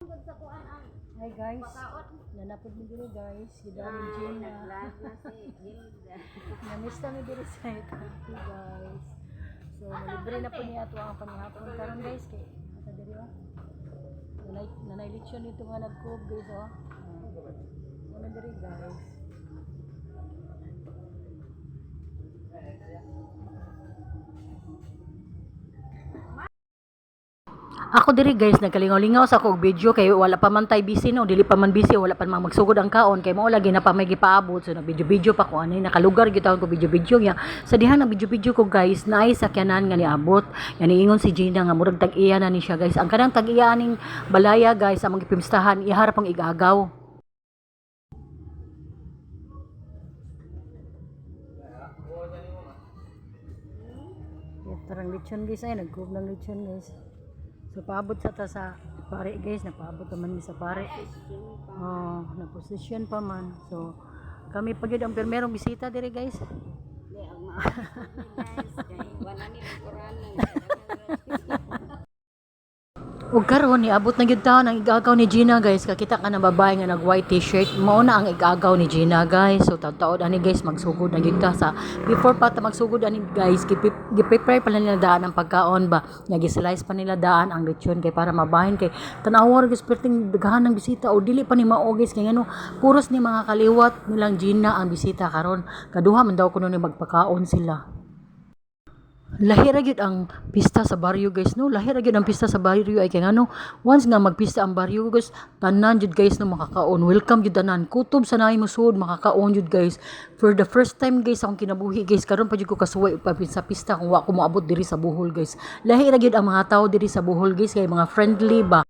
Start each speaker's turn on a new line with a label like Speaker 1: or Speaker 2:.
Speaker 1: Hi guys, nanapod mo dito guys, gidari Gina. Namista mi dito sa ito guys. So, malibre na po niya ito ang panihapon karon guys kay ata diri oh. Nanay lechon dito nga nagkub guys oh. Ano diri guys. Ako diri guys nagkalingaw-lingaw sa akong video kay wala pa man tay busy no, dili pa man busy, wala pa man magsugod ang kaon kay mao lagi na pa may gipaabot so nag-video ko ani nakalugar gitawon ko video nya. Sa diha na video ko guys naay sakyanan nga niabot. Yan ingon si Gina nga murag tag-iya na ni siya guys. Ang kanang tag-iya ning balaya guys among gipimstahan iharap ang igagaw. Tarang lechon guys ay nagkub ng lechon guys. So paabot sa ta sa pare guys, napaabot naman mi sa pare. Oh, na position pa man. So kami pagid ang permerong bisita dire guys. Guys, kay wala ni Quran. Ug karon niabot na gyud taon ang igagaw ni Gina guys. Kakita ka na babae nga nag white t-shirt. Mao na ang igagaw ni Gina guys. So taud-taud ani guys magsugod na gyud ta sa before pa ta magsugod ani guys gi-prepare pa nila daan ang pagkaon ba. Nya gi-slice pa nila daan ang lechon kay para mabahin kay tanawar guys perting daghan ng bisita o dili pa ni mao guys kay ngano puros ni mga kaliwat nilang Gina ang bisita karon. Kaduha man daw kuno ni magpakaon sila. Lahira gyud ang pista sa baryo guys no, lahira gyud ang pista sa baryo ay kay ngano once nga magpista ang baryo guys tanan jud guys no makakaon, welcome jud tanan kutob sa naay musud makakaon jud guys for the first time guys akong kinabuhi guys karon pa jud ko kasuway pa sa pista kung wa ko moabot diri sa Bohol guys. Lahira gyud ang mga tao diri sa Bohol guys kay mga friendly ba.